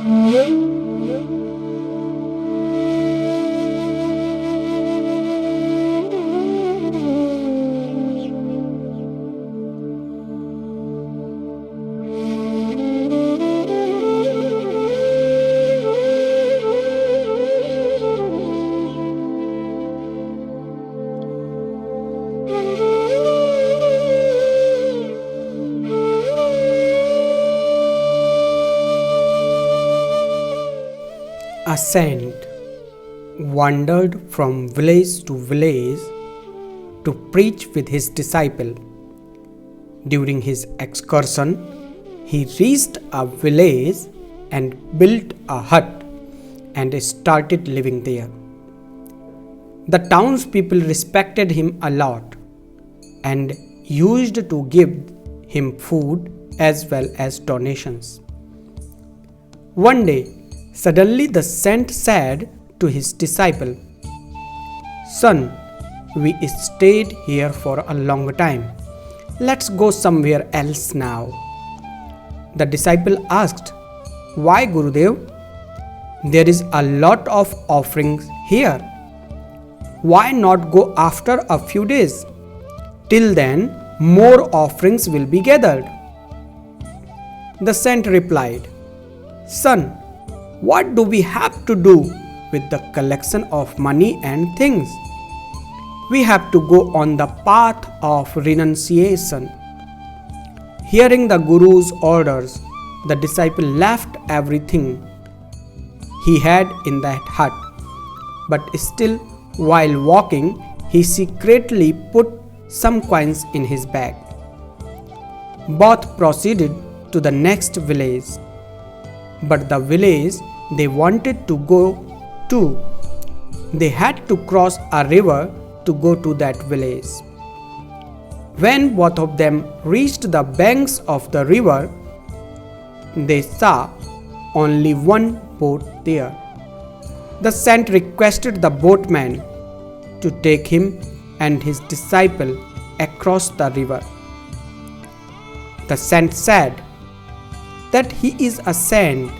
A saint wandered from village to village to preach with his disciple. During his excursion, he reached a village and built a hut and started living there. The townspeople respected him a lot and used to give him food as well as donations. One day, suddenly the saint said to his disciple, "Son, we stayed here for a long time. Let's go somewhere else now." The disciple asked, "Why, Gurudev? There is a lot of offerings here. Why not go after a few days? Till then, more offerings will be gathered." The saint replied, "Son, what do we have to do with the collection of money and things? We have to go on the path of renunciation." Hearing the Guru's orders, the disciple left everything he had in that hut. But still, while walking, he secretly put some coins in his bag. Both proceeded to the next village. But the village they wanted to go to, they had to cross a river to go to that village. When both of them reached the banks of the river, they saw only one boat there. The saint requested the boatman to take him and his disciple across the river. The saint said that he is a saint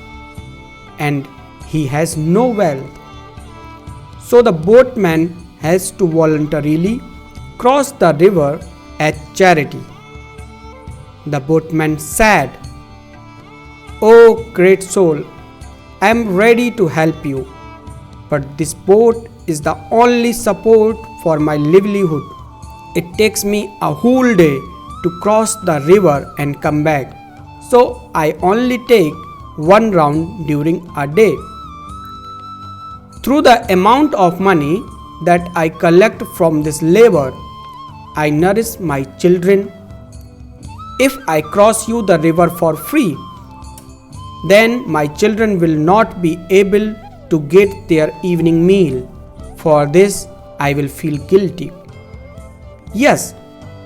and he has no wealth, so the boatman has to voluntarily cross the river as charity. The boatman said, "Oh great soul, I am ready to help you, but this boat is the only support for my livelihood. It takes me a whole day to cross the river and come back, so I only take one round during a day. Through the amount of money that I collect from this labor, I nourish my children. If I cross you the river for free, then my children will not be able to get their evening meal. For this, I will feel guilty. Yes,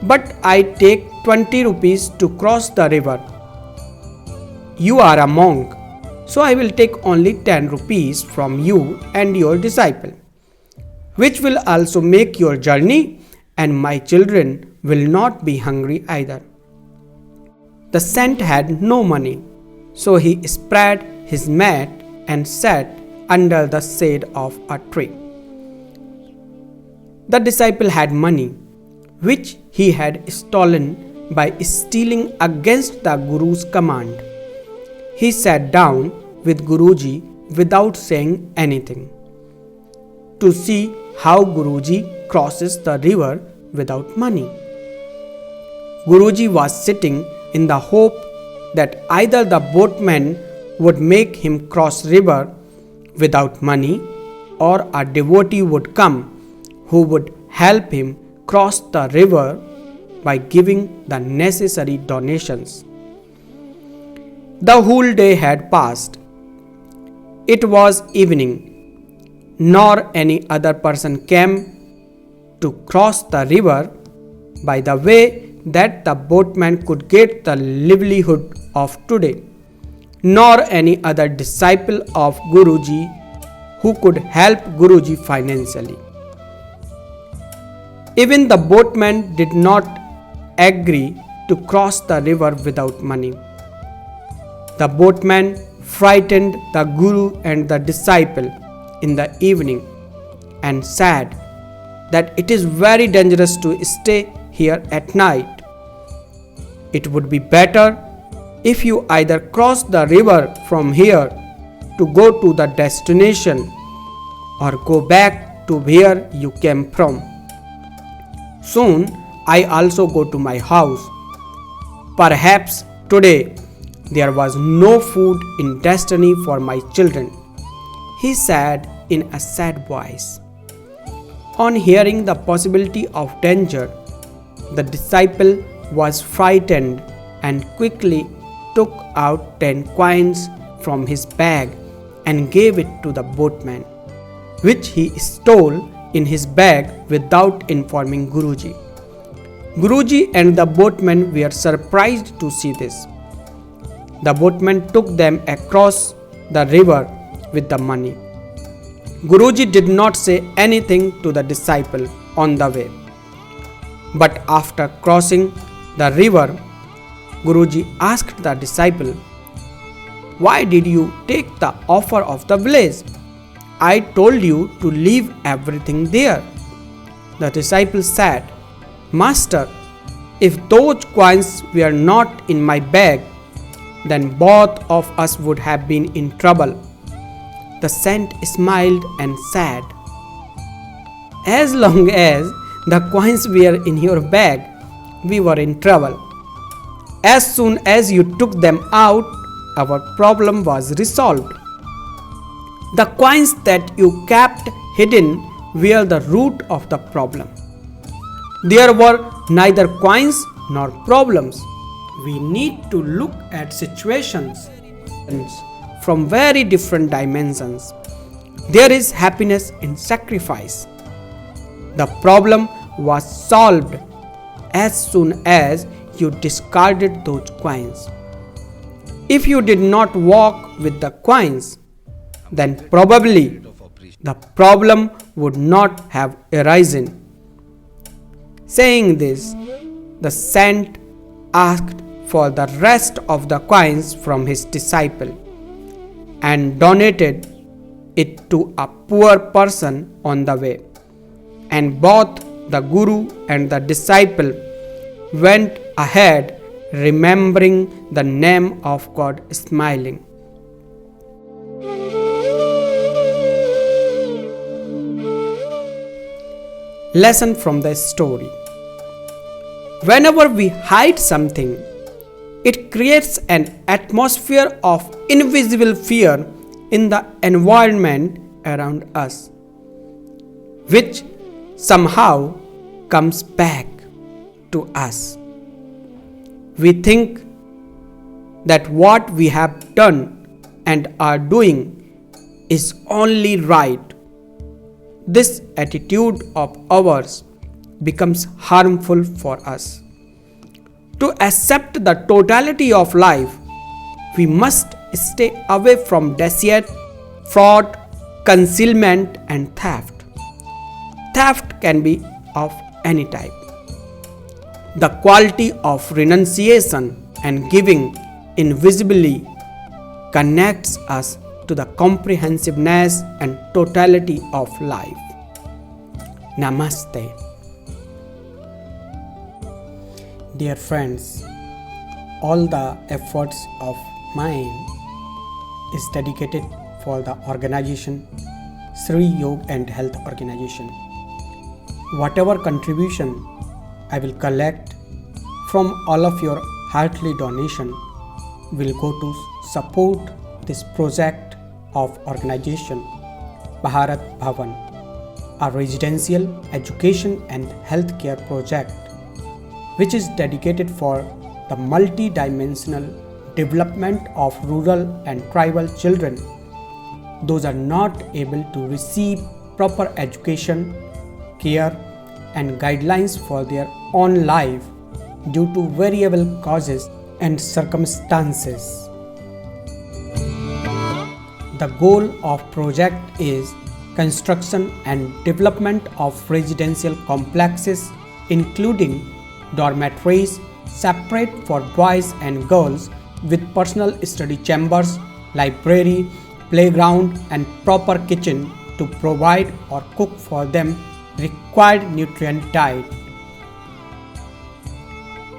but I take 20 rupees to cross the river. You are a monk, so I will take only 10 rupees from you and your disciple, which will also make your journey, and my children will not be hungry either." The saint had no money, so he spread his mat and sat under the shade of a tree. The disciple had money, which he had stolen by stealing against the Guru's command. He sat down with Guruji without saying anything, to see how Guruji crosses the river without money. Guruji was sitting in the hope that either the boatman would make him cross river without money, or a devotee would come who would help him cross the river by giving the necessary donations. The whole day had passed. It was evening, nor any other person came to cross the river by the way that the boatman could get the livelihood of today, nor any other disciple of Guruji who could help Guruji financially. Even the boatman did not agree to cross the river without money. The boatman frightened the Guru and the disciple in the evening and said that it is very dangerous to stay here at night. It would be better if you either cross the river from here to go to the destination or go back to where you came from. Soon I also go to my house. Perhaps today there was no food in destiny for my children, he said in a sad voice. On hearing the possibility of danger, the disciple was frightened and quickly took out 10 coins from his bag and gave it to the boatman, which he stole in his bag without informing Guruji. Guruji and the boatman were surprised to see this. The boatman took them across the river with the money. Guruji did not say anything to the disciple on the way. But after crossing the river, Guruji asked the disciple, "Why did you take the offer of the village? I told you to leave everything there." The disciple said, "Master, if those coins were not in my bag, then both of us would have been in trouble." The saint smiled and said, "As long as the coins were in your bag, we were in trouble. As soon as you took them out, our problem was resolved. The coins that you kept hidden were the root of the problem. There were neither coins nor problems. We need to look at situations from very different dimensions. There is happiness in sacrifice. The problem was solved as soon as you discarded those coins. If you did not walk with the coins, then probably the problem would not have arisen." Saying this, the saint asked for the rest of the coins from his disciple and donated it to a poor person on the way. And both the Guru and the disciple went ahead, remembering the name of God, smiling. Lesson from the story. Whenever we hide something, it creates an atmosphere of invisible fear in the environment around us, which somehow comes back to us. We think that what we have done and are doing is only right. This attitude of ours becomes harmful for us. To accept the totality of life, we must stay away from deceit, fraud, concealment, and theft. Theft can be of any type. The quality of renunciation and giving invisibly connects us to the comprehensiveness and totality of life. Namaste. Dear friends, all the efforts of mine is dedicated for the organization Sri Yoga and Health Organization. Whatever contribution I will collect from all of your heartily donation will go to support this project of organization Bharat Bhavan, a residential education and healthcare project which is dedicated for the multi-dimensional development of rural and tribal children. Those are not able to receive proper education, care and guidelines for their own life due to variable causes and circumstances. The goal of project is construction and development of residential complexes including dormitories separate for boys and girls with personal study chambers, library, playground, and proper kitchen to provide or cook for them required nutrient diet.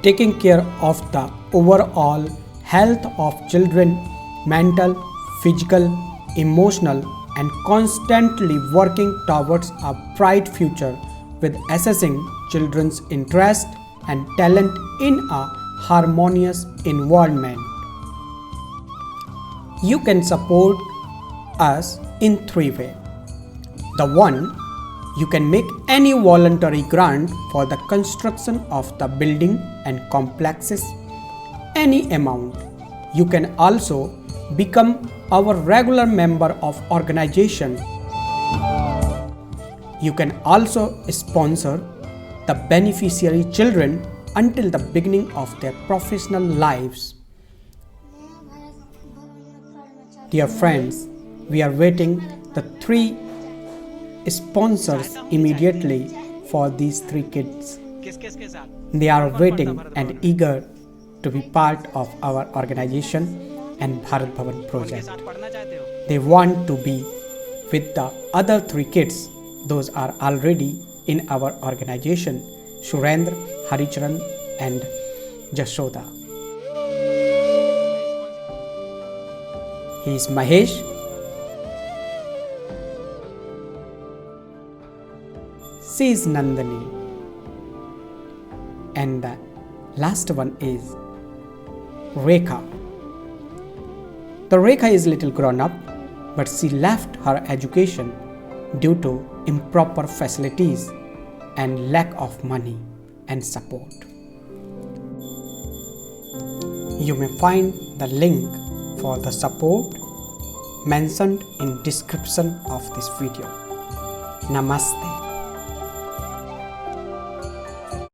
Taking care of the overall health of children, mental, physical, emotional, and constantly working towards a bright future with assessing children's interest and talent in a harmonious environment. You can support us in three ways. The one, you can make any voluntary grant for the construction of the building and complexes, any amount. You can also become our regular member of organization. You can also sponsor the beneficiary children until the beginning of their professional lives. Dear friends, we are waiting the three sponsors immediately for these three kids. They are waiting and eager to be part of our organization and Bharat Bhavan project. They want to be with the other three kids. Those are already in our organization: Surendra, Haricharan, and Jashoda. He is Mahesh. She is Nandini. And the last one is Rekha. The Rekha is little grown up, but she left her education due to improper facilities and lack of money and support. You may find the link for the support mentioned in description of this video. Namaste.